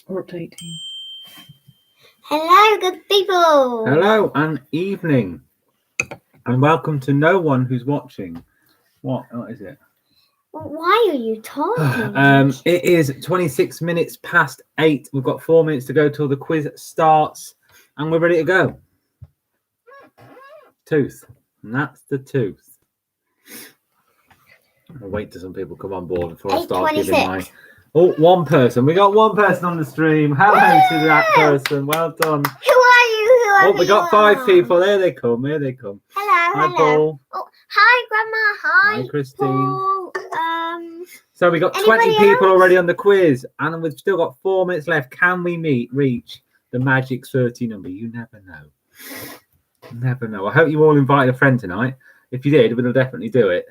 We're up to 18. Hello, good people. Hello and evening, and welcome to no one who's watching. What is it? Why are you talking? It is 26 minutes past 8. We've got 4 minutes to go till the quiz starts, and we're ready to go. Tooth, and that's the tooth. I'll wait till some people come on board before I start giving my. Oh, one person. We got one person on the stream. Hello to that person. Well done. Who are you? We got 5 people. Here they come. Here they come. Hello, Hi, Paul. Oh, hi, Grandma. Hi, Christine. Paul. So we got 20 people already on the quiz, and we've still got 4 minutes left. Can we reach the magic 30 number? You never know. Never know. I hope you all invited a friend tonight. If you did, we'll definitely do it.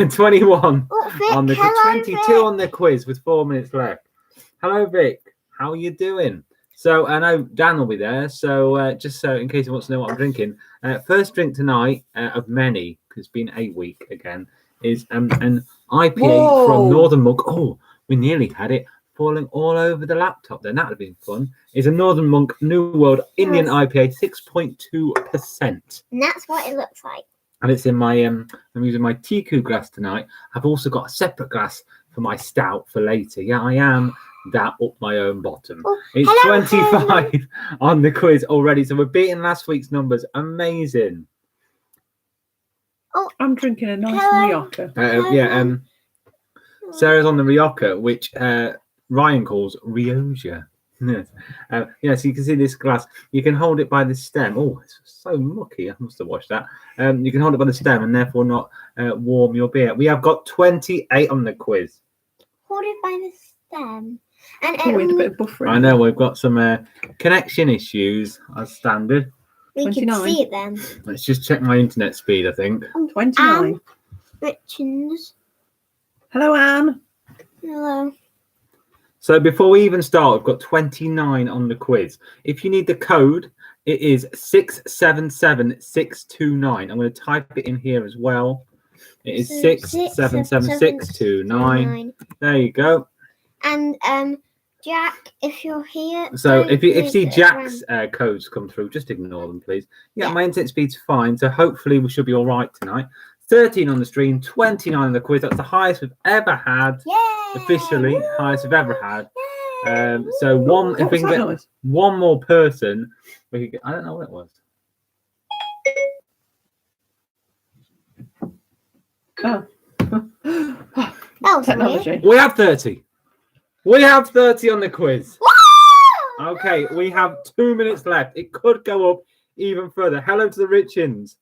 21 on the 22 Vic. On the quiz with 4 minutes left. Hello, Vic. How are you doing? So I know Dan will be there. So just so in case he wants to know what I'm drinking, first drink tonight of many, because it's been a week again, is an IPA from Northern Monk. Oh, we nearly had it falling all over the laptop. Then that would have been fun. It's a Northern Monk New World Indian IPA, 6.2%. And that's what it looks like. And it's in my I'm using my Tiku glass tonight. I've also got a separate glass for my stout for later. Yeah, I am that up my own bottom. Oh, it's hello, 25 hello. On the quiz already. So we're beating last week's numbers. Amazing. Oh, I'm drinking a nice Rioja. Sarah's on the Rioja, which Ryan calls Rioja. So you can see this glass. You can hold it by the stem. Oh, it's so mucky. I must have washed that. You can hold it by the stem and therefore not warm your beer. We have got 28 on the quiz. Hold it by the stem. And we had a bit of buffering. I know we've got some connection issues as standard. We 29. Can see it then. Let's just check my internet speed. I think 29. Richards. Hello, Anne. Hello. So before we even start, we've got 29 on the quiz. If you need the code, it is 677629. I'm going to type it in here as well. It is 677629. There you go. And Jack, if you're here. So if you see Jack's codes come through, just ignore them, please. Yeah, my internet speed's fine. So hopefully we should be all right tonight. 13 on the stream, 29 on the quiz. That's the highest we've ever had. Yay! Officially, highest we've ever had. So if we can get one more person, we could get, I don't know what it was. Oh, technology. We have 30. We have 30 on the quiz. Okay, we have 2 minutes left. It could go up even further. Hello to the Richins.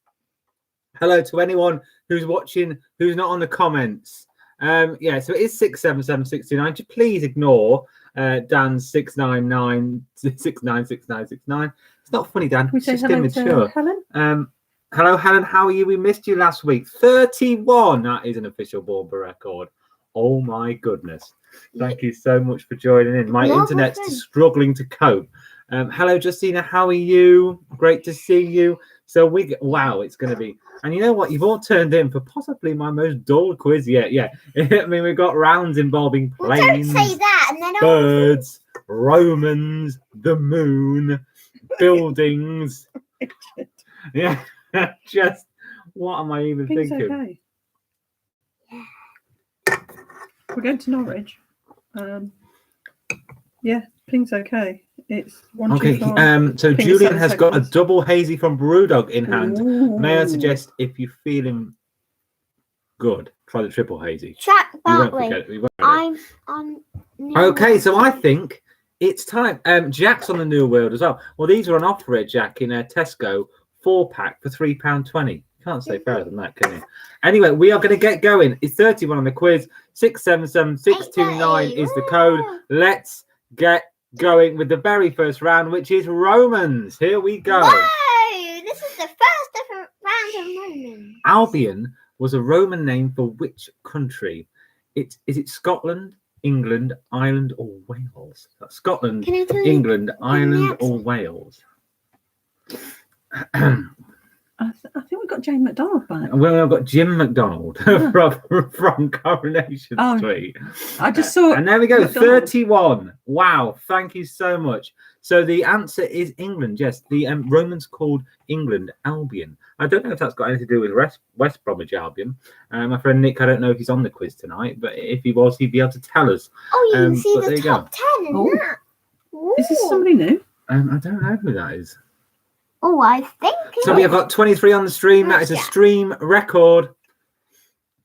Hello to anyone who's watching who's not on the comments. So it is 677629. Please ignore Dan's 699696969. It's not funny, Dan. It's just immature. Helen? Hello, Helen. How are you? We missed you last week. 31. That is an official Borba record. Oh my goodness. Thank you so much for joining in. My internet's struggling to cope. Hello, Justina. How are you? Great to see you. So it's going to be. And you know what? You've all turned in for possibly my most dull quiz yet. Yeah. I mean, we've got rounds involving planes, don't say that, and then birds, Romans, the moon, buildings. Yeah. Just what am I even thinking? Okay. We're going to Norwich. Ping's okay. It's 1, 2, 5. So Ping Julian has got a double hazy from Brewdog in hand. Ooh. May I suggest, if you're feeling good, try the triple hazy. Track that way. I'm on. Okay, so I think it's time. Jack's on the New World as well. Well, these are on offer at Jack in a Tesco 4-pack for £3.20. Can't say fairer than that, can you? Anyway, we are going to get going. It's 31 on the quiz. 677629 is the code. Let's get going with the very first round, which is Romans. Here we go. Whoa! This is the first round of Romans. Albion was a Roman name for which country? Is it Scotland, England, Ireland, or Wales? That's Scotland, England, Ireland, or Wales? I think we got Jane McDonald back. Well, I've got Jim McDonald from Coronation Oh, Street. I just saw. And there we go, McDonald. 31. Wow, thank you so much. So the answer is England. Yes, the Romans called England Albion. I don't know if that's got anything to do with West Bromwich Albion. My friend Nick, I don't know if he's on the quiz tonight, but if he was, he'd be able to tell us. Oh, you can see but there the you top 10 in Oh. that. Is this Ooh. somebody new? I don't know who that is. Oh, I think So we have got 23 on the stream. That is a Yeah. stream record.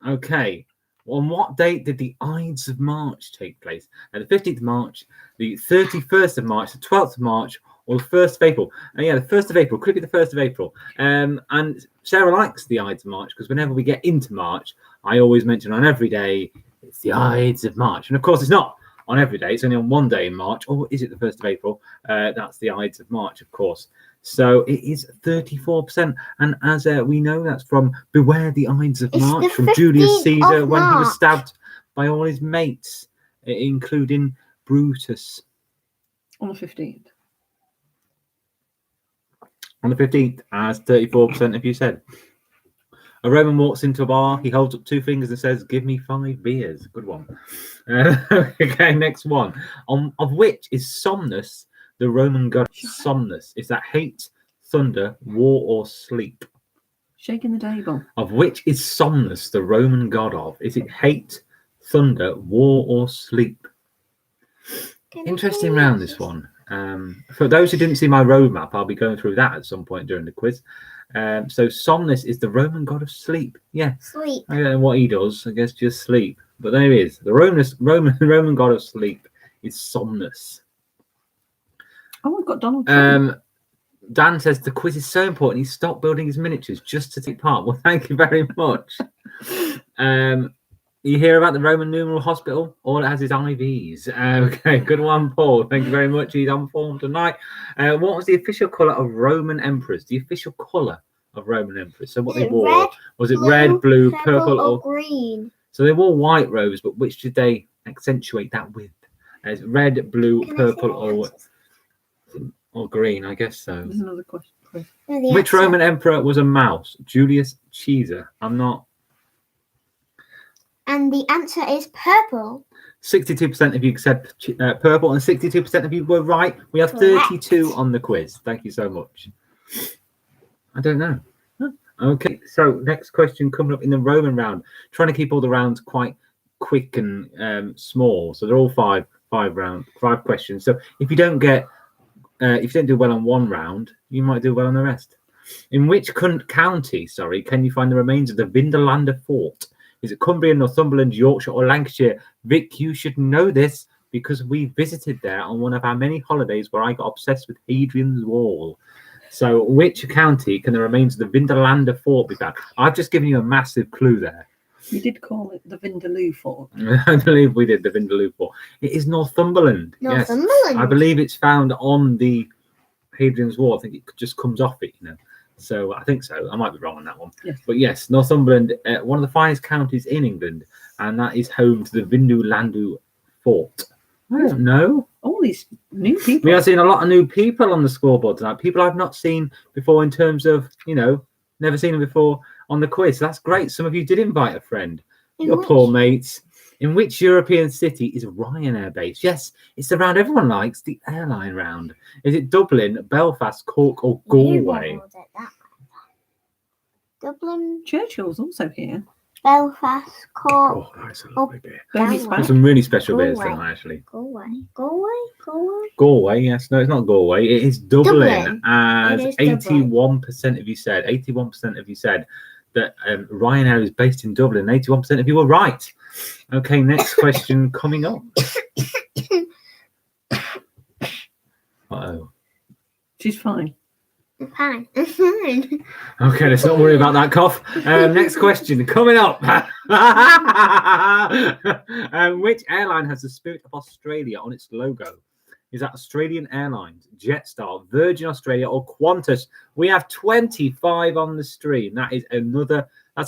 Okay. On what date did the Ides of March take place? The 15th of March, the 31st of March, the 12th of March, or the 1st of April? Yeah, the 1st of April. Could be the 1st of April. And Sarah likes the Ides of March because whenever we get into March, I always mention on every day, it's the Ides of March. And of course, it's not on every day. It's only on one day in March. Or is it the 1st of April? That's the Ides of March, of course. So it is 34%. And as we know, that's from Beware the Ides of It's March, the from Julius 15th Caesar of when he was March. stabbed by all his mates, including Brutus. On the 15th. On the 15th, as 34% of you said. A Roman walks into a bar, he holds up two fingers and says, "Give me 5 beers." Good one. Okay, next one. Of which is Somnus, the Roman god Somnus? Is that hate, thunder, war, or sleep? Shaking the table. Of which is Somnus, the Roman god of? Is it hate, thunder, war, or sleep? Interesting round, this one. For those who didn't see my roadmap, I'll be going through that at some point during the quiz. So Somnus is the Roman god of sleep. Yeah, Sleep. I don't know what he does. I guess just sleep. But there he is. The Roman god of sleep is Somnus. Oh, we've got Donald Trump. Dan says the quiz is so important. He stopped building his miniatures just to take part. Well, thank you very much. You hear about the Roman numeral hospital? All it has is IVs. Okay, good one, Paul. Thank you very much. He's on form tonight. What was the official colour of Roman emperors? The official colour of Roman emperors. So what Is they it wore. red, Was it red, blue, purple, or or... green? So they wore white robes, but which did they accentuate that with? It's red, blue, Can I purple, say the answers? or green, I guess so. There's another question. No, the Which answer. Roman emperor was a mouse? Julius Caesar. I'm not... And the answer is purple. 62% of you said purple, and 62% of you were right. We have 32 Correct. on the quiz. Thank you so much. I don't know. Okay, so next question coming up in the Roman round. Trying to keep all the rounds quite quick and small. So they're all five questions. So if you don't do well on one round, you might do well on the rest. In which county, can you find the remains of the Vindelander fort? Is it Cumbria, Northumberland, Yorkshire, or Lancashire? Vic, you should know this because we visited there on one of our many holidays where I got obsessed with Hadrian's Wall. So which county can the remains of the Vindelander fort be found? I've just given you a massive clue there. You did call it the Vindaloo Fort. I believe we did, the Vindaloo fort. It is Northumberland. Northumberland. Yes. I believe it's found on the Hadrian's Wall. I think it just comes off it, So I think so. I might be wrong on that one. Yes. But yes, Northumberland, one of the finest counties in England, and that is home to the Vindaloo Fort. I don't know. All these new people. We are seeing a lot of new people on the scoreboard tonight. People I've not seen before in terms of, never seen them before on the quiz. So that's great. Some of you did invite a friend. Your poor mates. In which European city is Ryanair based? Yes, it's the round everyone likes, the airline round. Is it Dublin, Belfast, Cork, or Galway? Dublin, Churchill's also here. Belfast, Cork, Oh, that's a lovely beer. Bernie's Galway. back. There's some really special beers Galway. tonight, actually. Galway. Galway, yes. No, it's not Galway. It is Dublin. Dublin. As It is Dublin. 81% of you said. 81% of you said that Ryanair is based in Dublin. 81% of you were right. Okay, next question coming up. Uh-oh. She's fine. I'm fine. I'm fine. Okay, let's not worry about that cough. Next question coming up. Which airline has the Spirit of Australia on its logo? Is that Australian Airlines, Jetstar, Virgin Australia, or Qantas? We have 25 on the stream. That's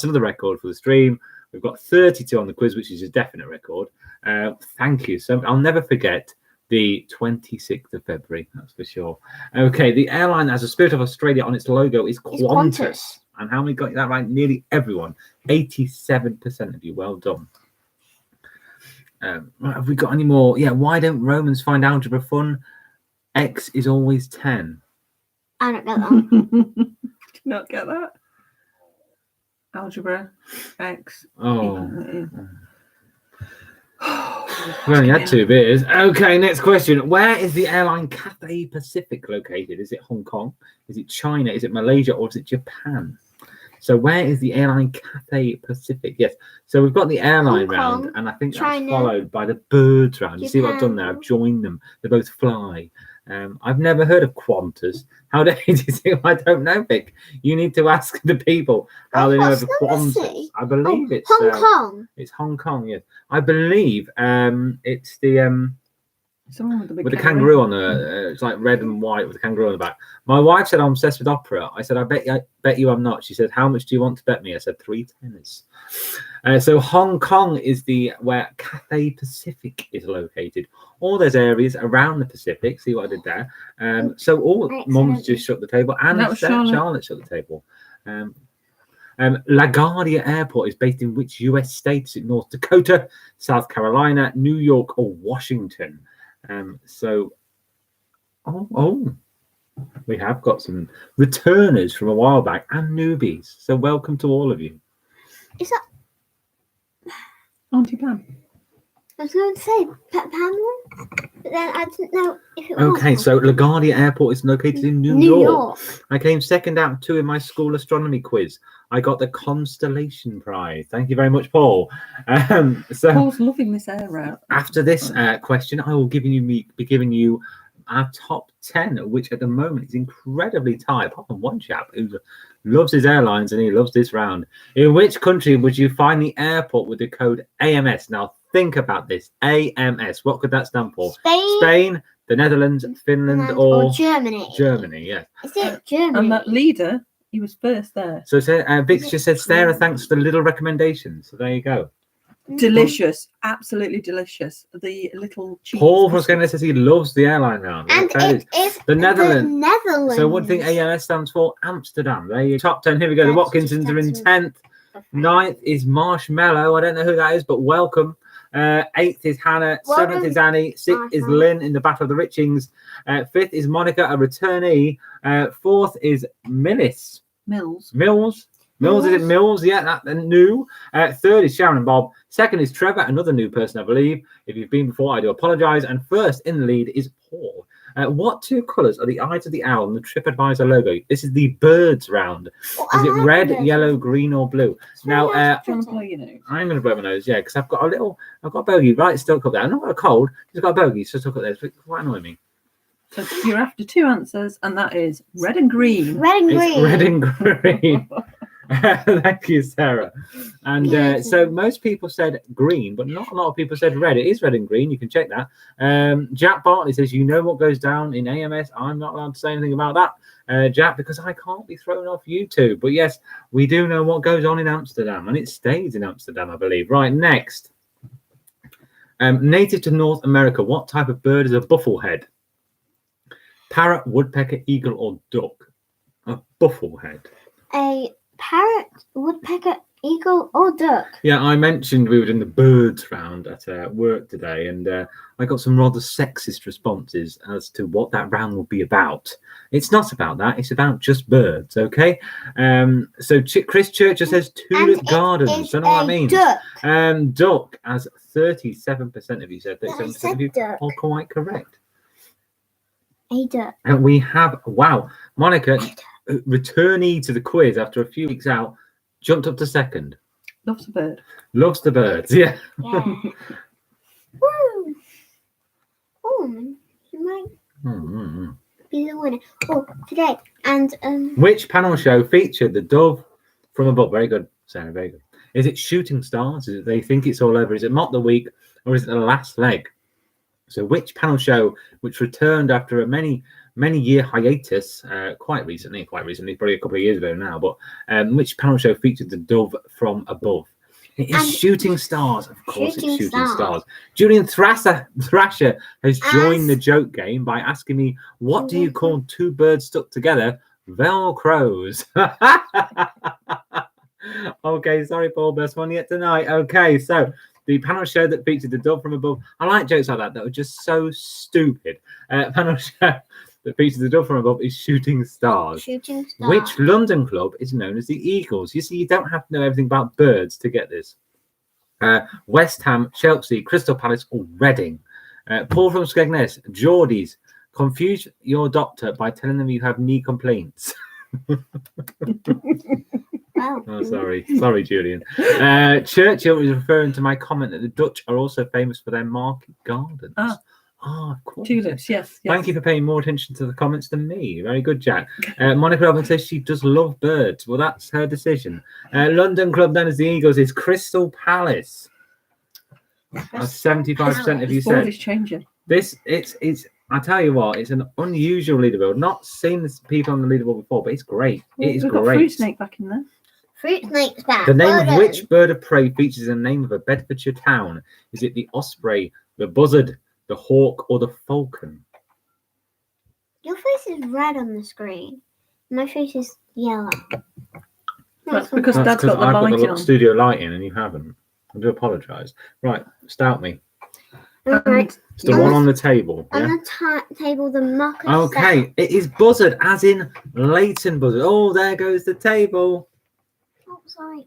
another record for the stream. We've got 32 on the quiz, which is a definite record. Thank you. So I'll never forget the 26th of February, that's for sure. Okay, the airline that has a Spirit of Australia on its logo is Qantas. And how many got that right? Nearly everyone. 87% of you. Well done. Right, have we got any more? Yeah, why don't Romans find algebra fun? X is always 10. I don't get that. Did not get that. Algebra, X. Oh. We only had 2 beers. Okay, next question. Where is the airline Cathay Pacific located? Is it Hong Kong? Is it China? Is it Malaysia? Or is it Japan? So where is the airline Cathay Pacific? Yes. So we've got the airline round, and I think that's followed by the birds round. You see what I've done there? I've joined them. They both fly. I've never heard of Qantas. How do you think? I don't know, Vic. You need to ask the people how they know of Qantas. I believe it's Hong Kong. It's Hong Kong, yes. I believe it's the Someone with the kangaroo on the it's like red and white with the kangaroo on the back. My wife said I'm obsessed with opera. I said I bet you I'm not. She said, how much do you want to bet me? I said 3 tenors. So Hong Kong is where Cathay Pacific is located. All those areas around the Pacific. See what I did there? So all mums just shut the table, and Charlotte shut the table. LaGuardia Airport is based in which US state? Is it North Dakota, South Carolina, New York, or Washington? We have got some returners from a while back and newbies. So welcome to all of you. Is that Auntie Pam? I was going to say Pamela, but then I didn't know if it was. Okay, so LaGuardia Airport is located in New York. I came second out of 2 in my school astronomy quiz. I got the Constellation Prize. Thank you very much, Paul. So Paul's loving this air route. After this question, I will be giving you our top 10, which at the moment is incredibly tight, apart from one chap who loves his airlines and he loves this round. In which country would you find the airport with the code AMS? Now, think about this. AMS. What could that stand for? Spain, the Netherlands, Finland, or Germany. Germany, yes. Is it Germany? And that leader, he was first there. So Vix just said, Sarah, thanks for the little recommendations. So there you go. Delicious. Absolutely delicious. The little cheese. Paul from Scandinavia says he loves the airline round. And it is the Netherlands. The Netherlands. So what do you think AMS stands for? Amsterdam. There you go. Top 10. Here we go. The Watkinsons are in 10th. 9th is Marshmallow. I don't know who that is, but welcome. 8th is Hannah. 7th is Annie. 6th is Lynn in the Battle of the Richings. 5th is Monica, a returnee. 4th is Mills. Is it Mills? Yeah, that's new. 3rd is Sharon and Bob. 2nd is Trevor, another new person, I believe. If you've been before, I do apologise. And 1st in the lead is Paul. What 2 colours are the eyes of the owl and the TripAdvisor logo? This is the birds round. Is it red, yellow, green, or blue? Now, I'm going to blow my nose, yeah, because I've got a bogey right stuck up there. I've not got a cold, just got a bogey stuck up there. It's quite annoying me. So you're after 2 answers, and that is red and green. It's red and green. Thank you, Sarah. And so most people said green, but not a lot of people said red. It is red and green. You can check that. Jack Bartley says, you know what goes down in AMS. I'm not allowed to say anything about that, Jack, because I can't be thrown off YouTube. But yes, we do know what goes on in Amsterdam, and it stays in Amsterdam, I believe. Right, next. Native to North America, what type of bird is a bufflehead? Parrot, woodpecker, eagle, or duck? A bufflehead. A parrot, woodpecker, eagle, or duck? Yeah, I mentioned we were doing the birds round at work today, and I got some rather sexist responses as to what that round will be about. It's not about that. It's about just birds, okay? So Chris Churcher says tulip gardens. Don't know what that means. Duck. Duck, as 37% of you said. 37% of you are quite correct. A duck. And we have, wow, Monica, returnee to the quiz after a few weeks out, jumped up to 2nd. Loves the bird. Loves the birds, yeah. Woo! Oh, you might be the winner. Oh, today. And which panel show featured the dove from above? Very good, Sarah, very good. Is it Shooting Stars? Is it They Think It's All Over? Is it Mock the Week? Or is it The Last Leg? So which panel show, which returned after a many year hiatus, quite recently, probably a couple of years ago now, but which panel show featured the dove from above? It is Shooting Stars, of course. It's Shooting Stars. Julian Thrasher has joined the joke game by asking me, what do you call 2 birds stuck together Velcros. Okay, sorry, Paul, best one yet tonight. Okay, so the panel show that featured the dove from above. I like jokes like that are just so stupid. Panel show that features the dove from above is Shooting Stars. Shooting Stars. Which London club is known as the Eagles? You see, you don't have to know everything about birds to get this. West Ham, Chelsea, Crystal Palace, or Reading. Paul from Skegness, Geordies. Confuse your doctor by telling them you have knee complaints. Oh, sorry, Julian. Churchill is referring to my comment that the Dutch are also famous for their market gardens. Of course. Tulips, yes. Thank you for paying more attention to the comments than me. Very good, Jack. Monica Robin says she does love birds. Well, that's her decision. London club known as the Eagles is Crystal Palace. That's 75% of you said. Is changing. It's. I tell you what, it's an unusual leaderboard. Not seen this people on the leaderboard before, but it's great. It is We've great. got Fruit Snake back in there. Fruit Snake's back. The name of which bird of prey features in the name of a Bedfordshire town? Is it the osprey, the buzzard, the hawk, or the falcon? Your face is red on the screen. My face is yellow. That's because That's Dad's got the I've got light the on. studio lighting and you haven't. I do apologise. Right, stout me. Alright. It's the one on the table. On Yeah? the table, the marker. Okay, it is buzzard, as in Leighton Buzzard. Oh, there goes the table. Oh, sorry.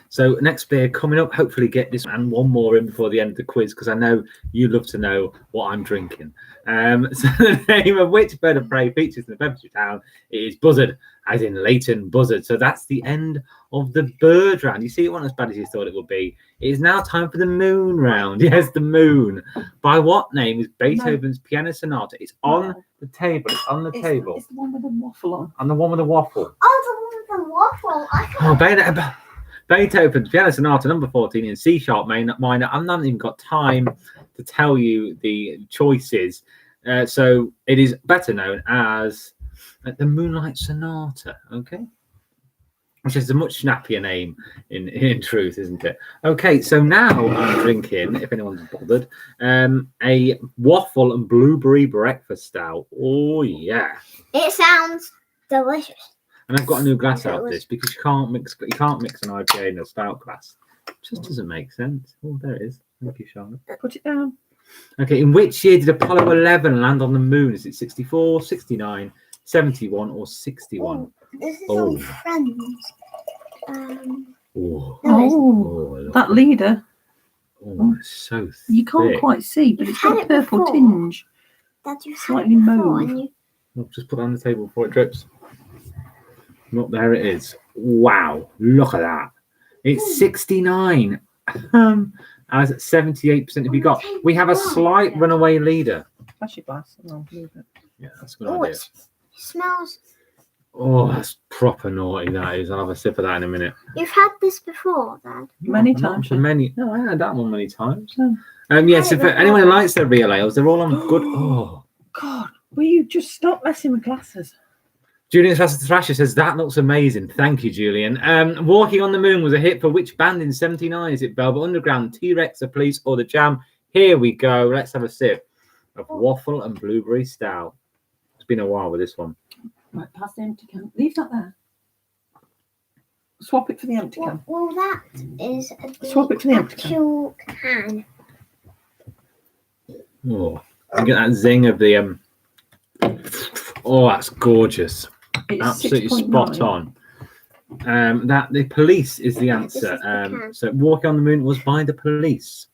So next beer coming up, hopefully get this and one more in before the end of the quiz, because I know you love to know what I'm drinking. So the name of which bird of prey features in the Bedfordshire town is buzzard, as in Leighton Buzzard. So that's the end of the bird round. You see, it wasn't as bad as you thought it would be. It is now time for the moon round. Yes, the moon. By what name is Beethoven's Piano Sonata? It's on the table. It's on the table. It's the one with the waffle on. And the one with the waffle. Oh, the one with the waffle. Beethoven's Piano Sonata number 14 in C sharp minor. I've not even got time to tell you the choices. So it is better known as the Moonlight Sonata. Okay. Which is a much snappier name in truth, isn't it? Okay, so now I'm drinking, if anyone's bothered, a waffle and blueberry breakfast stout. Oh yeah. It sounds delicious. And I've got a new glass out of this because you can't mix an IPA in a stout glass. It just doesn't make sense. Oh, there it is. Thank you, Charlotte. Put it down. Okay, in which year did Apollo 11 land on the moon? Is it 64, 69, 71, or 61? Oh, this is on Friends. That leader. Oh, it's so thick. You can't quite see, but it's got a purple before. tinge. Dad, you Slightly mauve. Oh, just put that on the table before it drips. Not there it is. Wow, look at that. It's 69. As 78% of you got. We have a slight runaway leader. That's your glass. I'll move it. Yeah, that's a good idea. It smells. Oh, that's proper naughty, that is. I'll have a sip of that in a minute. You've had this before, Dad. Many Not times. for many. No, I had that one many times. Oh. Yes, if anyone who likes their real ales, they're all on good. Oh. God, will you just stop messing with glasses? Julian Thrasher says, that looks amazing. Thank you, Julian. Walking on the Moon was a hit for which band in 79? Is it Velvet Underground, T-Rex, The Police, or The Jam? Here we go. Let's have a sip of waffle and blueberry stout. It's been a while with this one. Right, pass the empty can. Leave that there. Swap it for the empty can. Well, that is Swap it for the empty can. actual can. Oh, you get that zing of the... Oh, that's gorgeous. It's Absolutely 6.9. spot on. That the police is the answer. So Walking on the Moon was by the Police.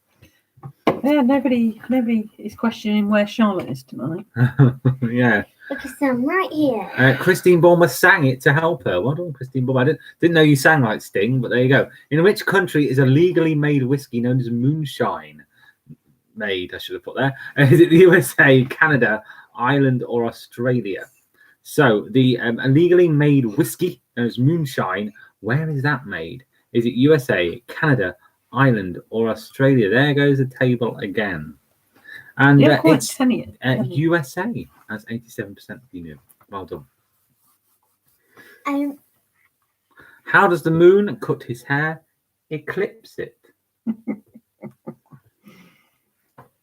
Yeah, nobody is questioning where Charlotte is tonight. Yeah. Because I'm right here. Christine Bournemouth sang it to help her. Well done, Christine Bournemouth. I didn't know you sang like Sting, but there you go. In which country is a legally made whiskey known as moonshine made? I should have put there. Is it the USA, Canada, Ireland, or Australia? So the illegally made whiskey known as moonshine, where is that made? Is it USA, Canada, Ireland, or Australia? There goes the table again. And it's USA, as 87% of you knew. Well done. How does the moon cut his hair? Eclipse it.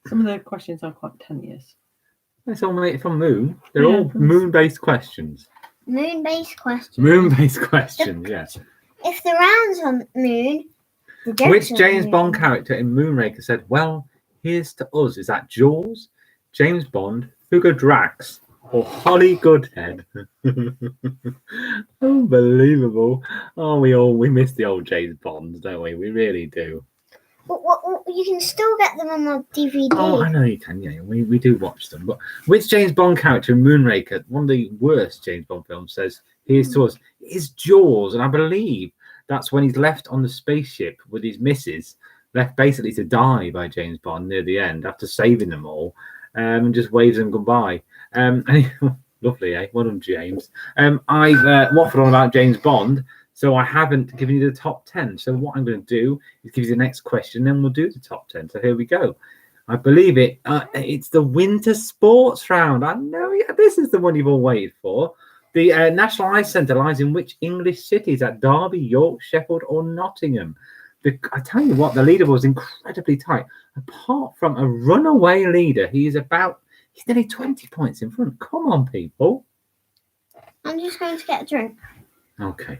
Some of the questions are quite tenuous. It's all made from Moon. They're Yeah, all that's- moon-based questions. Moon-based question. Moon-based questions, yes. If the round's on the moon, the dead's Which on James the Bond moon. character in Moonraker said, "Well, here's to us"? Is that Jaws, James Bond, Hugo Drax, or Holly Goodhead? Unbelievable. Oh, we miss the old James Bonds, don't we? We really do. Well, you can still get them on the DVD. Oh, I know you can. Yeah, we do watch them. But which James Bond character in Moonraker, one of the worst James Bond films, says, "Here's to us"? Is Jaws, and I believe that's when he's left on the spaceship with his missus, left basically to die by James Bond near the end after saving them all, and just waves them goodbye. Lovely, eh? Well done, James. I've waffled on about James Bond. So I haven't given you the top 10. So what I'm going to do is give you the next question, then we'll do the top 10. So here we go. I believe it. It's the winter sports round. I know, yeah, this is the one you've all waited for. The National Ice Centre lies in which English cities? At Derby, York, Sheffield, or Nottingham? I tell you what, the leader was incredibly tight. Apart from a runaway leader, he's nearly 20 points in front. Come on, people. I'm just going to get a drink. Okay.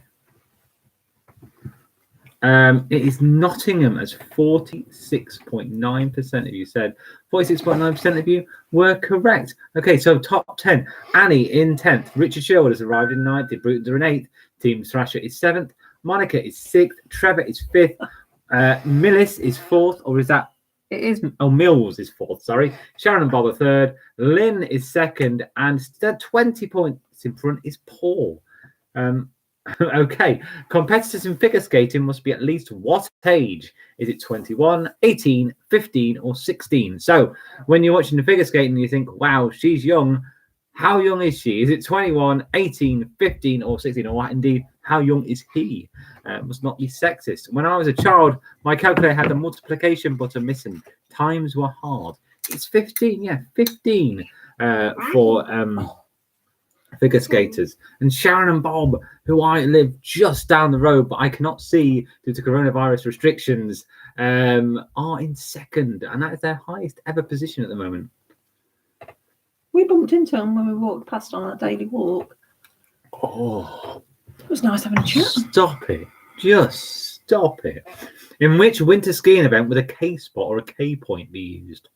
It is Nottingham, as 46.9% of you said. 46.9% of you were correct. Okay, so top 10. Annie in 10th. Richard Sherwood has arrived in 9th. The Brutons are in 8th. Team Thrasher is 7th. Monica is 6th. Trevor is 5th. Millis is 4th, or is that? It is. Oh, Mills is 4th, sorry. Sharon and Bob are 3rd. Lynn is 2nd. And 20 points in front is Paul. Okay, competitors in figure skating must be at least what age? Is it 21, 18, 15, or 16? So when you're watching the figure skating, you think, wow, she's young. How young is she? Is it 21, 18, 15, or 16? Or indeed, how young is he? Must not be sexist. When I was a child, my calculator had the multiplication button missing. Times were hard. It's 15, yeah, 15 for figure skaters. And Sharon and Bob, who I live just down the road, but I cannot see due to coronavirus restrictions, are in 2nd, and that is their highest ever position at the moment. We bumped into them when we walked past on our daily walk. Oh, It was nice having a chat. stop it. Just stop it. In which winter skiing event would a K spot or a K point be used?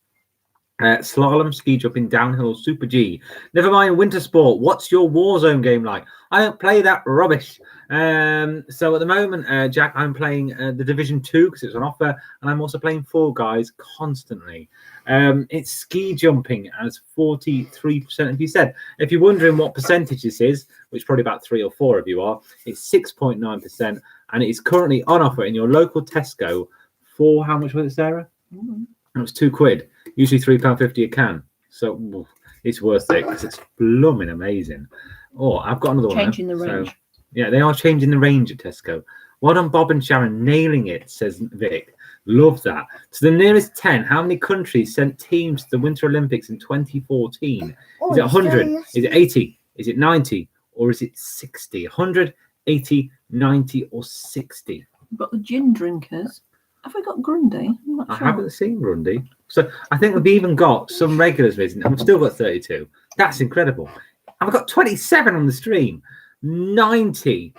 Slalom, ski jumping, downhill, super G. Never mind winter sport. What's your Warzone game like? I don't play that rubbish. So at the moment, Jack, I'm playing the Division 2 because it's on offer, and I'm also playing Fall Guys constantly. It's ski jumping as 43% of you said. If you're wondering what percentage this is, which probably about 3 or 4 of you are, it's 6.9%, and it is currently on offer in your local Tesco for how much was it, Sarah? It was £2. Usually £3.50 a can. So it's worth it because it's blooming amazing. Oh, I've got another one. Changing the range. So, yeah, they are changing the range at Tesco. Well done, Bob and Sharon, nailing it, says Vic. Love that. To the nearest 10, how many countries sent teams to the Winter Olympics in 2014? Is it 100? Is it 80? Is it 90? Or is it 60? 100, 80, 90, or 60? We've got the gin drinkers. Have we got Grundy? I'm not I sure. haven't seen Grundy. So I think we've even got some regulars visiting, and we've still got 32. That's incredible. And we've got 27 on the stream. 90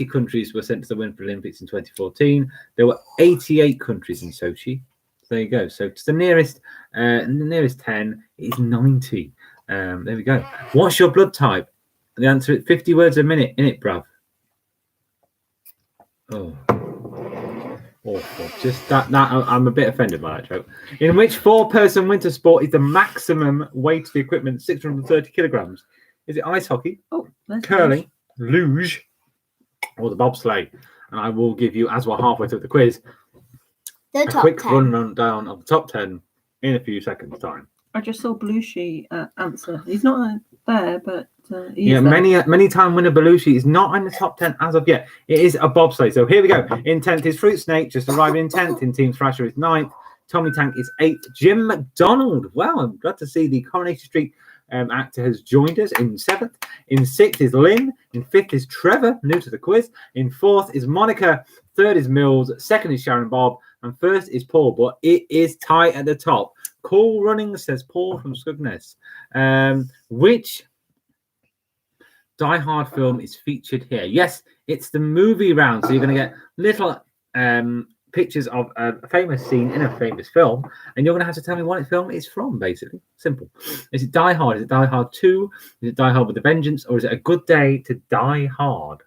countries were sent to the Winter Olympics in 2014. There were 88 countries in Sochi. There you go. So to the nearest 10 is 90. There we go. What's your blood type? The answer is 50 words a minute, innit, bruv? Oh. Awful. Just that I'm a bit offended by that joke. In which 4-person winter sport is the maximum weight of the equipment 630 kilograms? Is it ice hockey, curling, luge, or the bobsleigh? And I will give you, as we're halfway through the quiz, The a top quick 10. rundown of the top 10 in a few seconds' time. I just saw Belushi answer. He's not there, but he Yeah, is there. many time winner Belushi is not in the top 10 as of yet. It is a bobsleigh. So here we go. In 10th is Fruit Snake, just arriving in 10th. In Team Thrasher is 9th. Tommy Tank is 8th. Jim McDonald. Well, I'm glad to see the Coronation Street actor has joined us in 7th. In 6th is Lynn. In 5th is Trevor, new to the quiz. In 4th is Monica. 3rd is Mills. 2nd is Sharon Bob. And first is Paul, but it is tight at the top. Cool running, says Paul from Scugness. Which Die Hard film is featured here? Yes, it's the movie round. So you're going to get little pictures of a famous scene in a famous film, and you're going to have to tell me what film it's from, basically. Simple. Is it Die Hard? Is it Die Hard 2? Is it Die Hard with a Vengeance? Or is it A Good Day to Die Hard?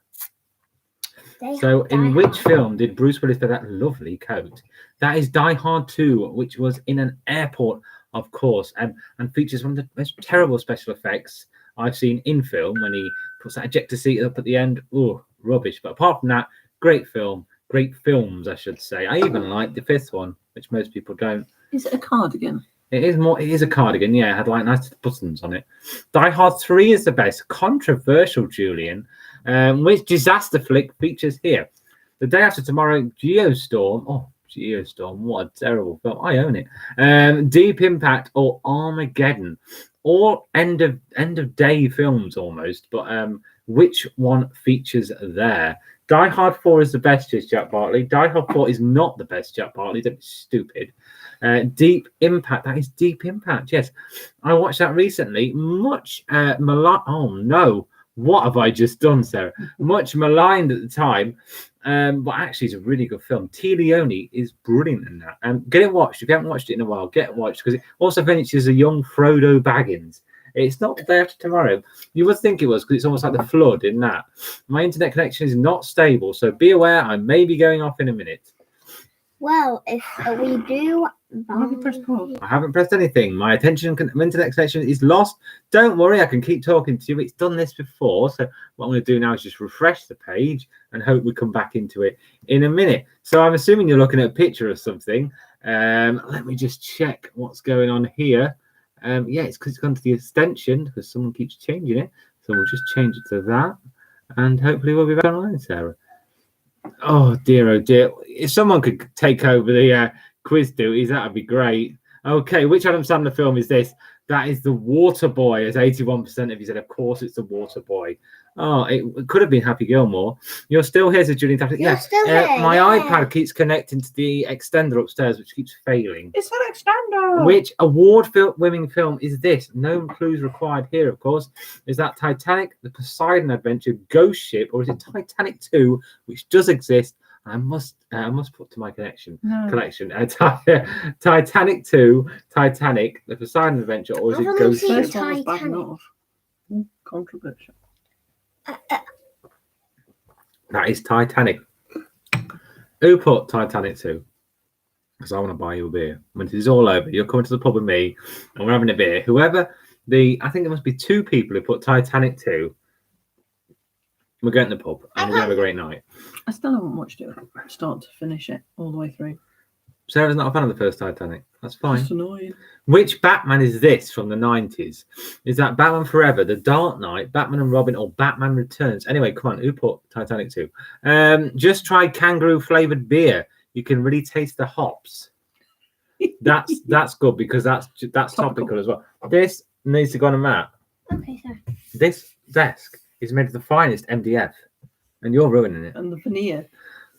So in which film did Bruce Willis wear that lovely coat? That is Die Hard 2, which was in an airport, of course, and features one of the most terrible special effects I've seen in film when he puts that ejector seat up at the end. Oh, rubbish. But apart from that, great film. Great films, I should say. I even like the fifth one, which most people don't. Is it a cardigan? It is a cardigan, yeah. It had like nice buttons on it. Die Hard 3 is the best. Controversial, Julian. Which disaster flick features here? The Day After Tomorrow, Geostorm. Oh, Geostorm, what a terrible film. I own it. Deep Impact or Armageddon. All end of day films almost, but which one features there? Die Hard 4 is the best, says Jack Bartley. Die Hard 4 is not the best, Jack Bartley. Don't be stupid. Deep Impact. That is Deep Impact, yes. I watched that recently. Much oh, no. What have I just done, Sarah? Much maligned at the time. But actually, it's a really good film. T. Leone is brilliant in that. Get it watched. If you haven't watched it in a while, get it watched, because it also features a young Frodo Baggins. It's not The Day After Tomorrow. You would think it was, because it's almost like The Flood in that. My internet connection is not stable, so be aware I may be going off in a minute. Well, if we do... Have you pressed pause? I haven't pressed anything. My internet connection is lost. Don't worry, I can keep talking to you. It's done this before, so what I'm going to do now is just refresh the page and hope we come back into it in a minute. So I'm assuming you're looking at a picture of something. Let me just check what's going on here. Yeah, it's because it's gone to the extension because someone keeps changing it. So we'll just change it to that, and hopefully we'll be back online, Sarah. Oh dear, if someone could take over the quiz duties, that would be great. Okay, which Adam Sandler film is this? That is The Water Boy, as 81% of you said. Of course it's The Water Boy. Oh, it could have been Happy Gilmore. You're still here, says Julian. You're still here, my yeah. iPad keeps connecting to the extender upstairs, which keeps failing. It's an extender. Which award-winning film is this? No clues required here, of course. Is that Titanic, The Poseidon Adventure, Ghost Ship, or is it Titanic 2, which does exist? I must put to my collection. Titanic 2, Titanic, The Poseidon Adventure, or is it Ghost Ship? First one was bad enough. Controversial. That is Titanic. Who put Titanic 2? Because I want to buy you a beer. When this is all over, you're coming to the pub with me and we're having a beer. I think there must be 2 people who put Titanic 2. We're going to the pub and we're going to have a great night. I still haven't watched it start to finish it all the way through. Sarah's not a fan of the first Titanic. That's fine. It's annoying. Which Batman is this from the 90s? Is that Batman Forever, The Dark Knight, Batman and Robin, or Batman Returns? Anyway, come on, who put Titanic 2? Just try kangaroo-flavoured beer. You can really taste the hops. That's good, because that's topical as well. This needs to go on a map. Okay, sorry. This desk is made of the finest MDF, and you're ruining it. And the veneer.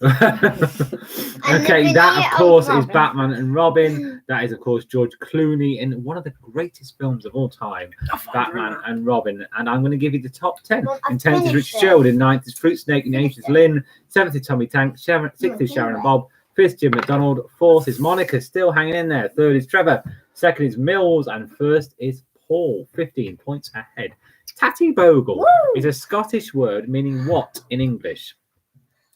Okay, that of course is Batman and Robin. That is of course George Clooney in one of the greatest films of all time, Batman and Robin. And I'm going to give you the top 10. In 10th is Richard Sherwood, in 9th is Fruit Snake, in 8th is Lynn, 7th is Tommy Tank, 6th is Sharon and Bob, 5th Jim McDonald, 4th is Monica, still hanging in there, 3rd is Trevor, 2nd is Mills, and 1st is Paul, 15 points ahead. Tatty Bogle is a Scottish word meaning what in English?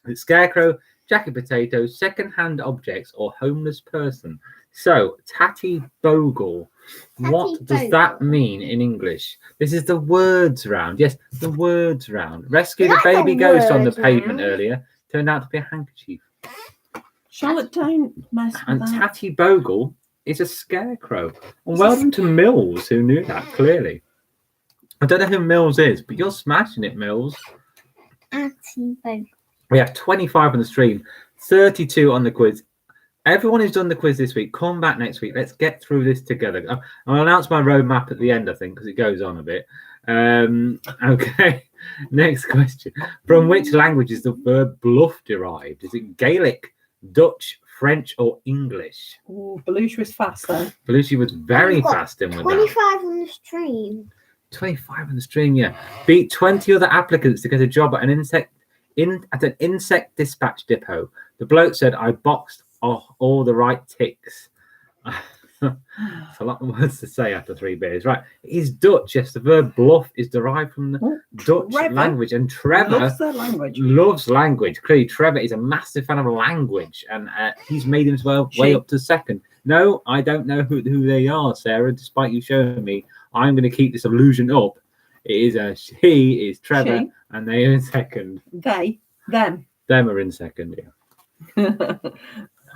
It's scarecrow, jacket potato, second-hand objects, or homeless person. So, Tatty Bogle. What does that mean in English? This is the words round. Yes, the words round. Rescued a baby ghost on the pavement earlier. Turned out to be a handkerchief. Charlotte, don't mess with And that. Tatty Bogle is a scarecrow. And well done to Mills, who knew that, clearly. I don't know who Mills is, but you're smashing it, Mills. Tatty Bogle. We have 25 on the stream, 32 on the quiz. Everyone who's done the quiz this week, come back next week. Let's get through this together. I'll announce my roadmap at the end, I think, because it goes on a bit. Okay, next question. From which language is the verb bluff derived? Is it Gaelic, Dutch, French or English? Oh, Belushi was fast though. Belushi was very I've got fast in with 25 that. on the stream. 25 on the stream, yeah. Beat 20 other applicants to get a job at an insect dispatch depot. The bloke said, I boxed all the right ticks. It's a lot of words to say after 3 beers. Right. He's Dutch. Yes, the verb bluff is derived from the Dutch language. And Trevor loves language. Clearly, Trevor is a massive fan of language. And he's made himself way up to second. No, I don't know who they are, Sarah, despite you showing me. I'm going to keep this illusion up. It is she is Trevor, and they are in second. Them are in second, yeah.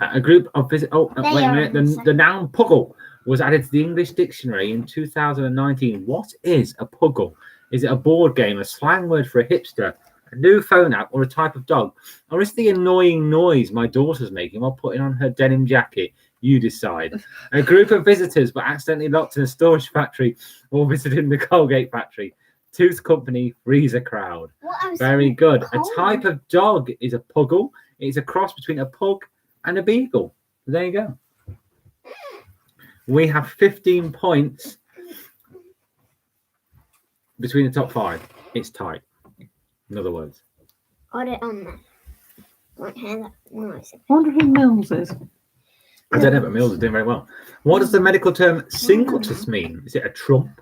A group of wait a minute. The noun puggle was added to the English dictionary in 2019. What is a puggle? Is it a board game, a slang word for a hipster, a new phone app, or a type of dog? Or is it the annoying noise my daughter's making while putting on her denim jacket? You decide. A group of visitors were accidentally locked in a storage factory or visiting the Colgate factory. Tooth company frees a crowd. Very good. A type of dog is a puggle. It's a cross between a pug and a beagle. There you go. We have 15 points between the top 5. It's tight. In other words. Got it on there. Won't hear that noise. I wonder who Mills is. I don't know, but Mills is doing very well. What does the medical term singultus mean? Is it a trump?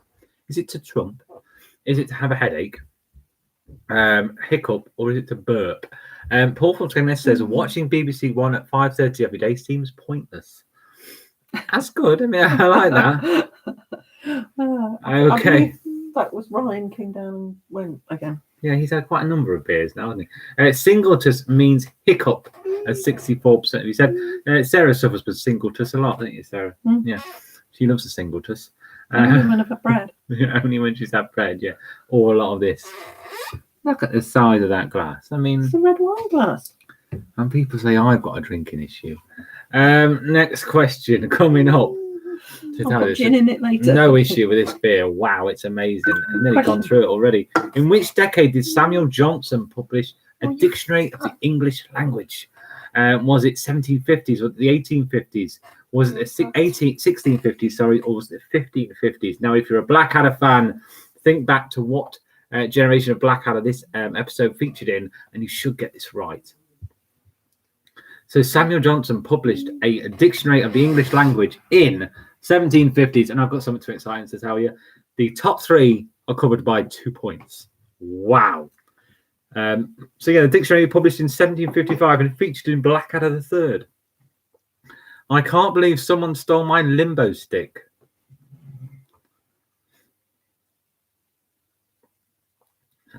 Is it to trump? Is it to have a headache? Hiccup? Or is it to burp? Paul from Skegness says, watching BBC One at 5:30 every day seems pointless. That's good. I mean, I like that. Okay. That was Ryan came down and went again. Yeah, he's had quite a number of beers now, hasn't he? Singultus means hiccup, as 64% of you said. Sarah suffers with singultus a lot, don't you, Sarah? Yeah, she loves the singultus. Only when I've had bread. Only when she's had bread, yeah. Or a lot of this. Look at the size of that glass. I mean, it's a red wine glass. And people say I've got a drinking issue. Next question coming up. I'll put gin in it later. No issue with this beer. Wow, it's amazing. I've nearly gone through it already. In which decade did Samuel Johnson publish a dictionary of the English language? Was it 1750s or the 1850s? Was it the 1650s, sorry, or was it the 1550s? Now, if you're a Blackadder fan, think back to what generation of Blackadder this episode featured in, and you should get this right. So Samuel Johnson published a dictionary of the English language in 1750s, and I've got something too exciting to tell you. The top 3 are covered by 2 points. Wow. So yeah, the dictionary published in 1755 and featured in Blackadder the Third. I can't believe someone stole my limbo stick.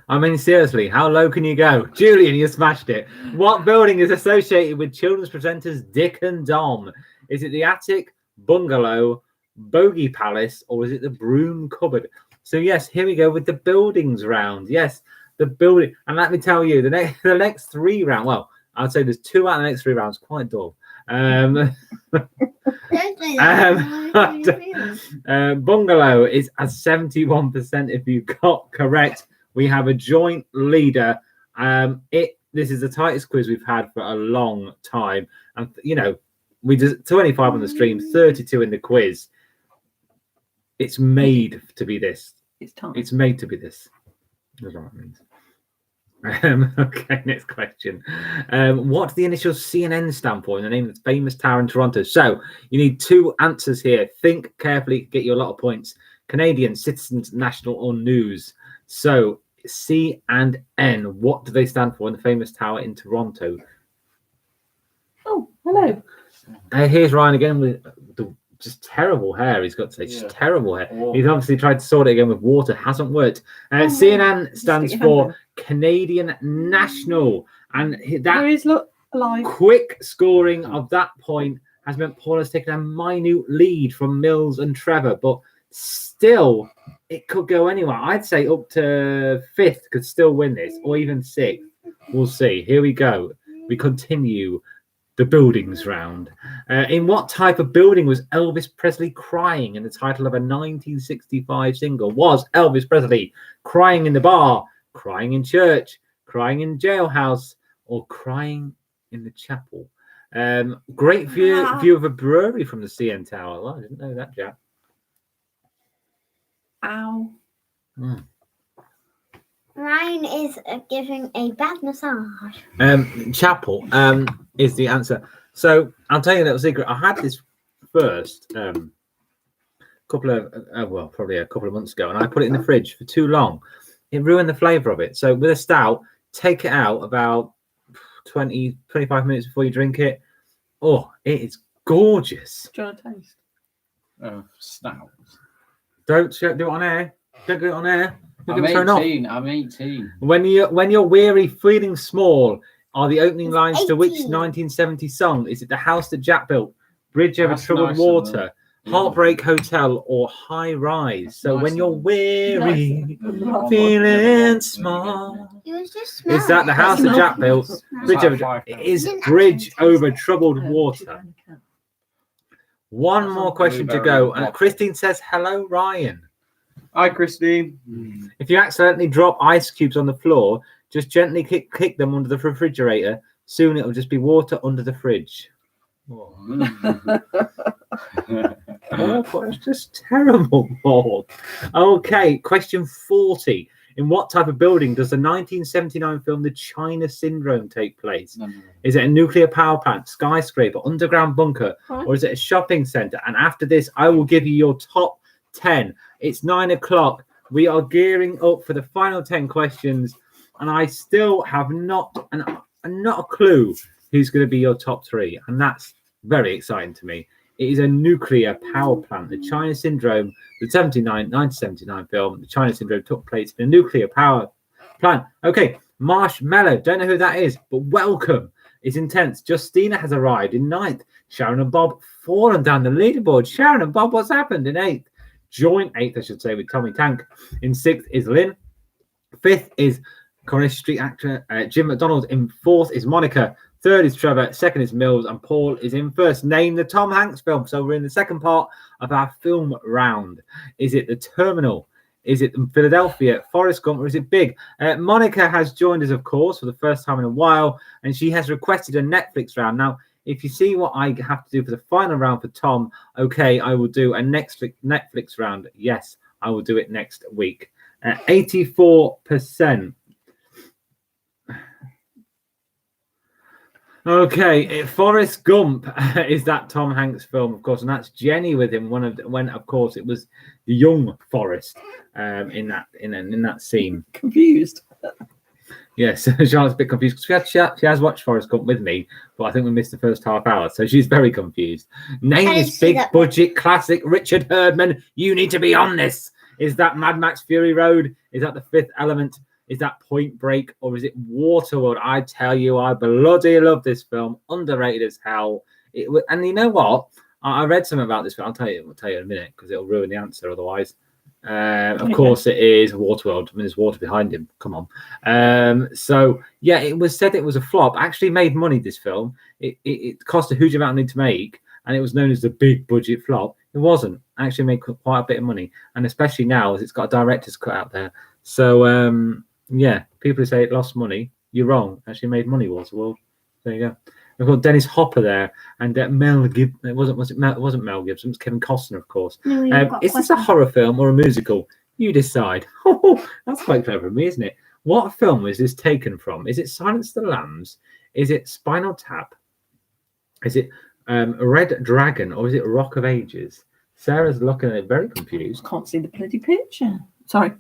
I mean, seriously, how low can you go? Julian, you smashed it. What building is associated with children's presenters Dick and Dom? Is it the attic, bungalow, bogey palace, or is it the broom cupboard? So yes, here we go with the buildings round. Yes, the building. And let me tell you, the next 3 rounds, well, I'd say there's 2 out of the next 3 rounds, quite dull. Bungalow is at 71% if you got correct. We have a joint leader. This is the tightest quiz we've had for a long time. And, you know, we did 25 on the stream, 32 in the quiz. It's made to be this. It's made to be this. That's what it means. Okay, next question. What do the initials CNN stand for in the name of the famous tower in Toronto? So you need 2 answers here. Think carefully, get you a lot of points. Canadian, Citizens, National, or News. So C and N, what do they stand for in the famous tower in Toronto? Oh, hello. Here's Ryan again with the just terrible hair. He's got to say, just terrible hair. Whoa. He's obviously tried to sort it again with water. Hasn't worked. CNN stands for Canadian National. And that quick scoring of that point has meant Paul has taken a minute lead from Mills and Trevor. But still, it could go anywhere. I'd say up to 5th could still win this, or even 6th. We'll see. Here we go. We continue the buildings round. In what type of building was Elvis Presley crying in the title of a 1965 single? Was Elvis Presley crying in the bar, crying in church, crying in jailhouse, or crying in the chapel? Great view of a brewery from the CN Tower. Well, I didn't know that, Jack. Ow. Ryan is giving a bad massage. Chapel is the answer. So I'll tell you a little secret. I had this first probably a couple of months ago, and I put it in the fridge for too long. It ruined the flavour of it. So with a stout, take it out about 20-25 minutes before you drink it. Oh, it is gorgeous. Do you want a taste? Stout. Don't do it on air. Don't do it on air. I'm 18. When you're weary, feeling small, are the opening lines to which 18. 1970 song? Is it The House That Jack Built, Bridge Over That's Troubled nice, Water, Heartbreak Hotel, or High Rise? So Nice when you're one. weary, feeling small, It was just is that The House That Jack Built, Bridge like Over? five It pounds. is Bridge Over Troubled Water. One That's more on question to blueberry go. bottle. Christine says, "Hello, Ryan. Hi, Christine. If you accidentally drop ice cubes on the floor, just gently kick them under the refrigerator. Soon it'll just be water under the fridge." Oh, it's just terrible, Paul. Okay, question 40. In what type of building does the 1979 film The China Syndrome take place? Is it a nuclear power plant, skyscraper, underground bunker, or is it a shopping centre? And after this, I will give you your top 10. It's 9 o'clock. We are gearing up for the final 10 questions, and I still have not a clue who's going to be your top 3, and that's very exciting to me. It is a nuclear power plant. The China Syndrome, the 1979 film, The China Syndrome took place in a nuclear power plant. Okay, Marshmallow, don't know who that is, but welcome. It's intense. Justina has arrived in 9th. Sharon and Bob fallen down the leaderboard. Sharon and Bob, what's happened in 8th? Joint 8th, I should say, with Tommy Tank. In 6th is Lynn. 5th is Coronation Street actor Jim McDonald. In 4th is Monica. 3rd is Trevor. 2nd is Mills. And Paul is in 1st. Name the Tom Hanks film. So we're in the second part of our film round. Is it The Terminal? Is it Philadelphia, Forrest Gump, or is it Big? Monica has joined us, of course, for the first time in a while, and she has requested a Netflix round. Now, if you see what I have to do for the final round for Tom, okay, I will do a Netflix round. Yes, I will do it next week. 84%. Okay, Forrest Gump is that Tom Hanks film, of course, and that's Jenny with him. When of course it was the young Forrest in that scene. Confused. Yes, Charlotte's a bit confused because she has watched Forrest Gump with me, but I think we missed the first half hour, so she's very confused. Name this big budget classic, Richard Herdman. You need to be on this. Is that Mad Max Fury Road? Is that The Fifth Element? Is that Point Break, or is it Waterworld? I tell you, I bloody love this film. Underrated as hell. And you know what? I read something about this film. I'll tell you in a minute because it'll ruin the answer otherwise. Of course, it is Waterworld. I mean, there's water behind him. Come on. So yeah, it was said it was a flop. Actually, made money. This film. It cost a huge amount of money to make, and it was known as the big budget flop. It wasn't. Actually, made quite a bit of money, and especially now as it's got a director's cut out there. So yeah, people who say it lost money, you're wrong. Actually made money, Waterworld. There you go. We've got Dennis Hopper there, and Mel Gibson. It wasn't Mel Gibson. It was Kevin Costner, of course. No, is this a horror film or a musical? You decide. Oh, that's quite clever of me, isn't it? What film is this taken from? Is it Silence of the Lambs? Is it Spinal Tap? Is it Red Dragon, or is it Rock of Ages? Sarah's looking at it very confused. Can't see the bloody picture. Sorry,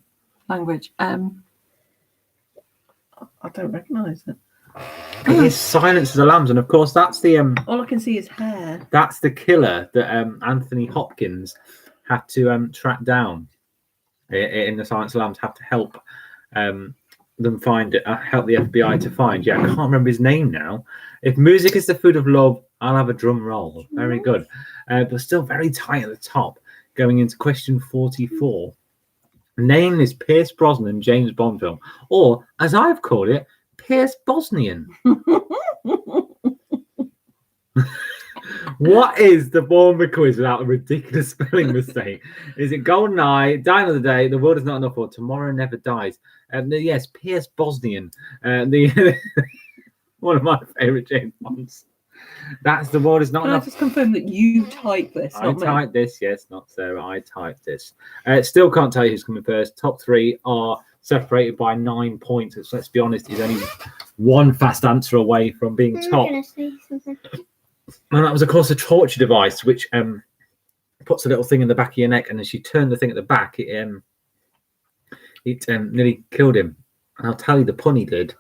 language. I don't recognise it. It is Silence of the Lambs, and of course that's the all I can see is hair. That's the killer that Anthony Hopkins had to track down in the Silence of the Lambs. Have to help them find it. Help the FBI to find. Yeah, I can't remember his name now. If music is the food of love, I'll have a drum roll. Very good, but still very tight at the top. Going into question 44. Name this Pierce Brosnan James Bond film, or as I've called it, Pierce Bosnian. What is the Bournemouth quiz without a ridiculous spelling mistake? Is it GoldenEye, Die Another Day, The World Is Not Enough, or Tomorrow Never Dies? Yes, Pierce Bosnian. One of my favourite James Bonds. That's the world is not Can I enough. just confirm that you typed this? I Not me? typed this, yes, not Sarah. I typed this. Still can't tell you who's coming first. Top three are separated by 9 points. So let's be honest, he's only one fast answer away from being top. Gonna say something. And that was, of course, a torture device, which puts a little thing in the back of your neck, and as you turn the thing at the back, it nearly killed him. And I'll tell you the pun he did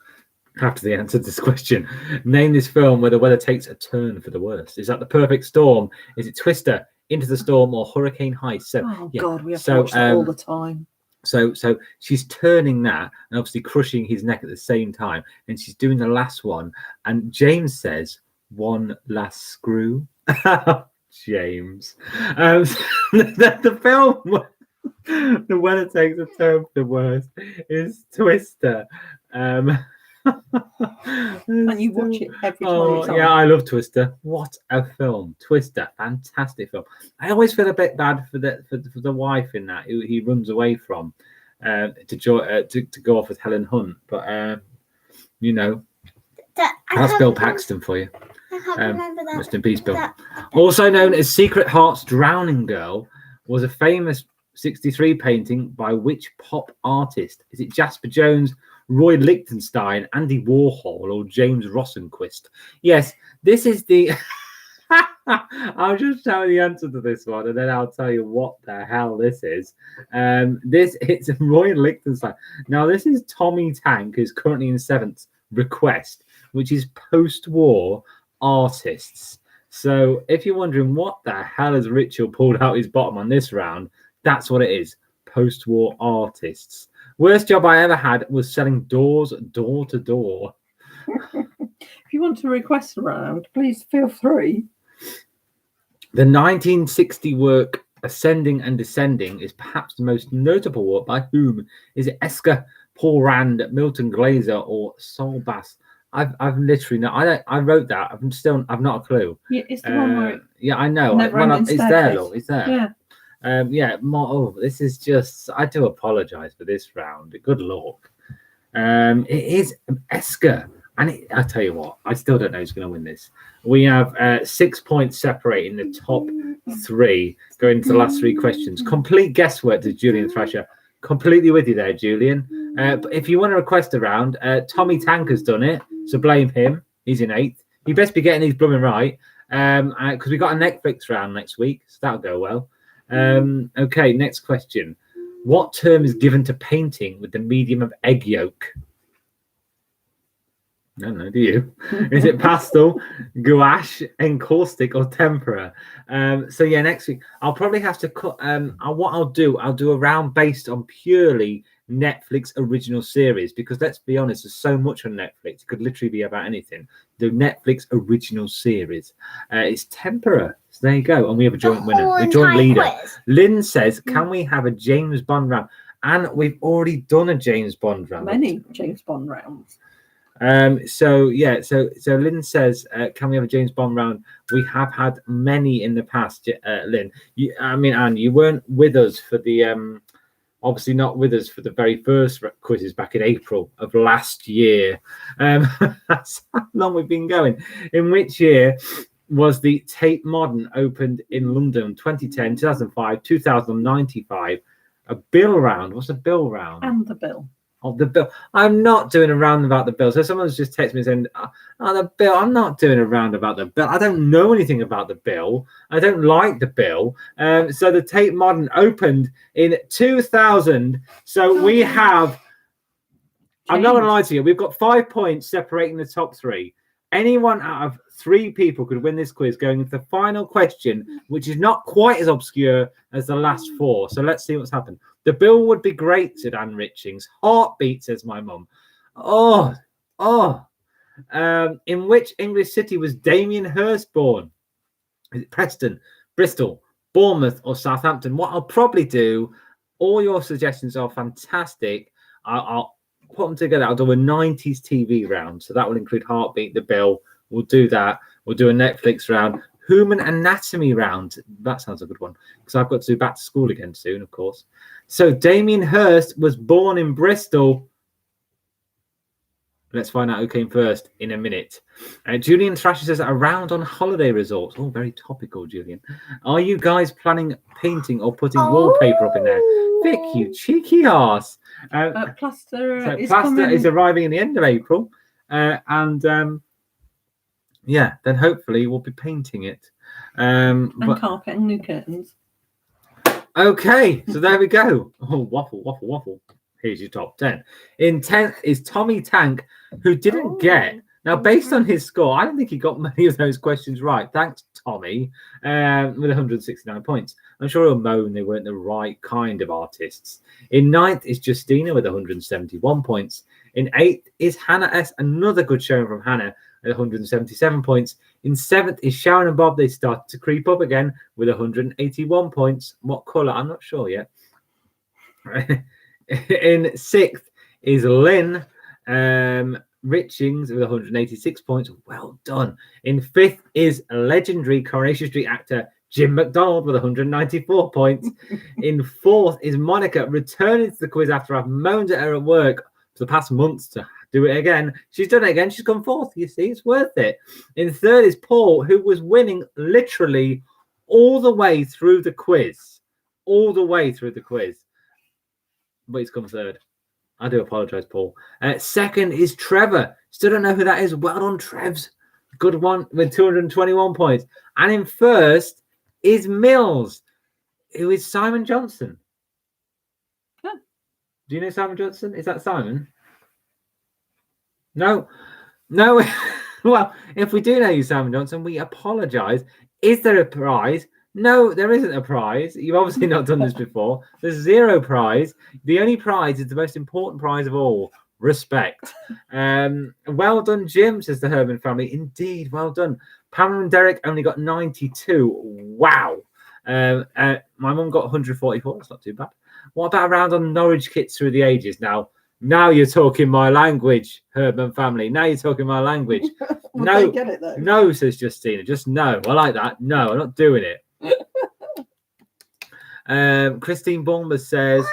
after the answer to this question. Name this film where the weather takes a turn for the worst. Is that The Perfect Storm? Is it Twister, Into the Storm, or Hurricane Heist? So, God, we have to watch that all the time. So she's turning that and obviously crushing his neck at the same time, and she's doing the last one. And James says, "One last screw." James, the film. The weather takes a turn for the worst is Twister. And you watch it every time it's on. Yeah, I love Twister. What a film. Twister, fantastic film. I always feel a bit bad for the wife in that who he runs away from to go off with Helen Hunt. But you know, that's Bill Paxton for you. I can't remember that. Rest in peace, Bill. Also known as Secret Heart's Drowning Girl, was a famous 63 painting by which pop artist? Is it Jasper Jones, Roy Lichtenstein, Andy Warhol, or James Rosenquist? Yes, this is the... I'll just tell you the answer to this one, and then I'll tell you what the hell this is. It's Roy Lichtenstein. Now, this is Tommy Tank, who's currently in 7th request, which is post-war artists. So if you're wondering what the hell has Richard pulled out his bottom on this round, that's what it is. Post-war artists. Worst job I ever had was selling doors door to door. If you want to request a round, please feel free. The 1960 work Ascending and Descending is perhaps the most notable work by whom? Is it Esker, Paul Rand, Milton Glaser, or Sol Bass? I've literally not. I wrote that. I've not a clue. Yeah, it's the one where. Yeah, I know. It's there, look. It's there. Yeah. This is just. I do apologise for this round. Good luck. It is Esker, and I tell you what, I still don't know who's going to win this. We have 6 points separating the top three going into the last three questions. Complete guesswork to Julian Thrasher. Completely with you there, Julian. But if you want to request a round, Tommy Tank has done it, so blame him. He's in 8th. He best be getting these blooming right, because we got a Netflix round next week, so that'll go well. Okay, next question. What term is given to painting with the medium of egg yolk? I don't know, do you? Is it pastel, gouache, encaustic, or tempera? So yeah, next week I'll probably have to cut. What I'll do a round based on purely Netflix original series, because let's be honest, there's so much on Netflix. It could literally be about anything. The Netflix original series. It's tempera. So there you go, and we have a joint winner, a joint leader. Quiz. Lynn says, "Can we have a James Bond round?" And we've already done a James Bond round. Many James Bond rounds. So Lynn says, can we have a James Bond round? We have had many in the past, Lynn. Anne, you weren't with us for the obviously not with us for the very first quizzes back in April of last year. That's how long we've been going. In which year was the Tate Modern opened in London? 2010, 2005, 2095. A bill round. What's a bill round? And the bill. Of the bill. I'm not doing a round about the bill. So someone's just texted me saying, the bill. I'm not doing a round about the bill. I don't know anything about the bill. I don't like the bill. So the Tate Modern opened in 2000. So we have, James. I'm not going to lie to you. We've got 5 points separating the top three. Anyone out of 3 people could win this quiz going into the final question, which is not quite as obscure as the last 4. So let's see what's happened. The bill would be great, said Anne Richings. Heartbeat, says my mum. In which English city was Damien Hirst born? Is it Preston, Bristol, Bournemouth, or Southampton? What I'll probably do, all your suggestions are fantastic. I'll put them together. I'll do a 90s TV round. So that will include Heartbeat, the bill. We'll do that. We'll do a Netflix round. Human Anatomy round. That sounds a good one, because I've got to do back to school again soon, of course. So Damien Hirst was born in Bristol. Let's find out who came first in a minute. Julian Thrasher says, around on holiday resorts. Oh, very topical, Julian. Are you guys planning painting or putting wallpaper up in there? Vic, you cheeky arse. Plaster is arriving in the end of April. Then hopefully we'll be painting it. And carpet and new curtains. Okay, so there we go. Oh, waffle. Here's your top 10. In 10th is Tommy Tank, who didn't get. Now, based on his score, I don't think he got many of those questions right. Thanks, Tommy, with 169 points. I'm sure he'll moan they weren't the right kind of artists. In 9th is Justina with 171 points. In 8th is Hannah S. Another good showing from Hannah at 177 points. In 7th is Sharon and Bob. They started to creep up again with 181 points. What colour? I'm not sure yet. In 6th is Lynn Richings with 186 points. Well done. In 5th is legendary Coronation Street actor Jim McDonald with 194 points. In 4th is Monica returning to the quiz after I've moaned at her at work for the past months to do it again. She's done it again. She's come 4th. You see, it's worth it. In 3rd is Paul, who was winning literally all the way through the quiz. But he's come 3rd. I do apologise, Paul. 2nd is Trevor. Still don't know who that is. Well done, Trevs. Good one with 221 points. And in 1st is Mills, who is Simon Johnson. Huh. Do you know Simon Johnson? Is that Simon? No. Well, if we do know you, Simon Johnson, we apologise. Is there a prize? No, there isn't a prize. You've obviously not done this before. There's 0 prize. The only prize is the most important prize of all, respect. Well done, Jim, says the Herman family. Indeed, well done. Pamela and Derek only got 92. Wow. My mum got 144. That's not too bad. What about around on Norwich kits through the ages? Now you're talking my language, Herman family. Now you're talking my language. They get it, though? No, says Justina. Just no. I like that. No, I'm not doing it. Christine Bournemouth says,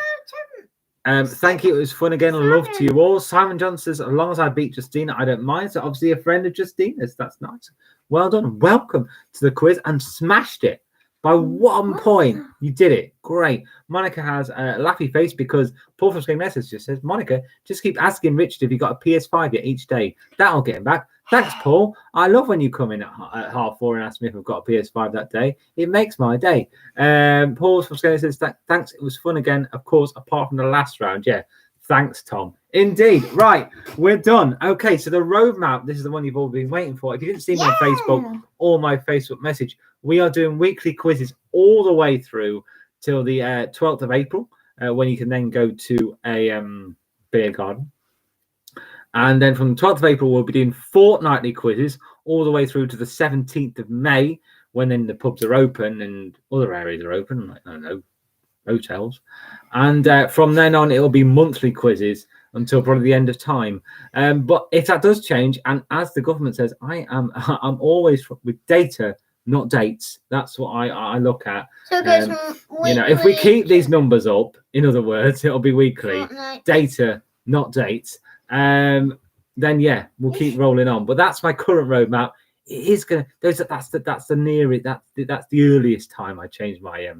thank you. It was fun again. Love to you all. Simon Johnson says, as long as I beat Justina, I don't mind. So obviously a friend of Justina's. That's nice. Well done. Welcome to the quiz and smashed it. By 1 point, you did it. Great. Monica has a laughy face because Paul from Scream Message just says, Monica, just keep asking Richard if he got a PS5 yet each day. That'll get him back. Thanks, Paul. I love when you come in at 4:30 and ask me if I've got a PS5 that day. It makes my day. Paul from Scream says, thanks. It was fun again. Of course, apart from the last round. Yeah. Thanks, Tom. Indeed. Right. We're done. Okay. So the roadmap, this is the one you've all been waiting for. If you didn't see me on Facebook or my Facebook message, we are doing weekly quizzes all the way through till the 12th of April, when you can then go to a beer garden. And then from the 12th of April, we'll be doing fortnightly quizzes all the way through to the 17th of May, when then the pubs are open and other areas are open, like, I don't know, hotels. And from then on, it'll be monthly quizzes until probably the end of time. But if that does change, and as the government says, I'm always with data, not dates. That's what I look at. So there's if we keep these numbers up, in other words, it'll be weekly. Data, not dates. Then we'll keep rolling on. But that's my current roadmap. It is gonna. That's the nearest. That's the earliest time I change my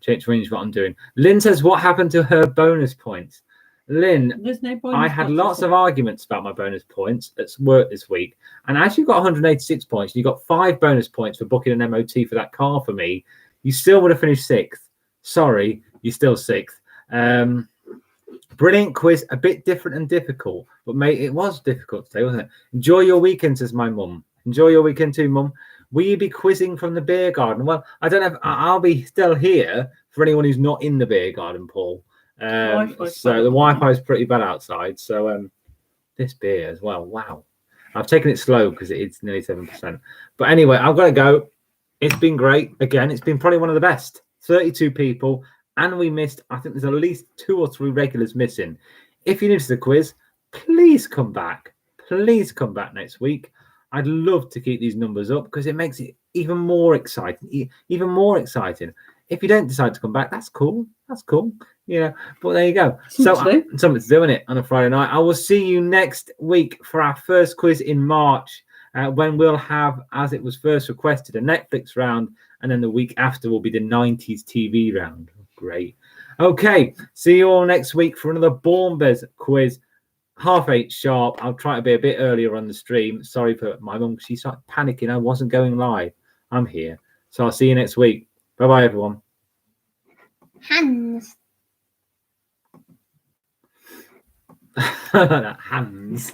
change what I'm doing. Lynn says, what happened to her bonus points? Lynn, there's no bonus. I had lots of arguments about my bonus points at work this week, and as you got 186 points, you got 5 bonus points for booking an MOT for that car for me. You still would have finished 6th. Sorry, you're still 6th. Brilliant quiz, a bit different and difficult, but mate, it was difficult today, wasn't it? Enjoy your weekend, says my mum. Enjoy your weekend too, mum. Will you be quizzing from the beer garden? Well, I don't know. I'll be still here for anyone who's not in the beer garden, Paul. So the Wi-Fi is pretty bad outside. So this beer as well. Wow. I've taken it slow because it's nearly 7%. But anyway, I've got to go. It's been great. Again, it's been probably one of the best. 32 people. And we missed, I think there's at least 2 or 3 regulars missing. If you're new to the quiz, please come back. Please come back next week. I'd love to keep these numbers up because it makes it even more exciting. If you don't decide to come back, that's cool. That's cool. Yeah, but there you go. Something Something to do in it on a Friday night. I will see you next week for our first quiz in March, when we'll have, as it was first requested, a Netflix round, and then the week after will be the 90s TV round. Great. Okay, see you all next week for another Born Bez quiz. 8:30 sharp. I'll try to be a bit earlier on the stream. Sorry for my mum. She started panicking. I wasn't going live. I'm here. So I'll see you next week. Bye-bye, everyone. Hands. Hands.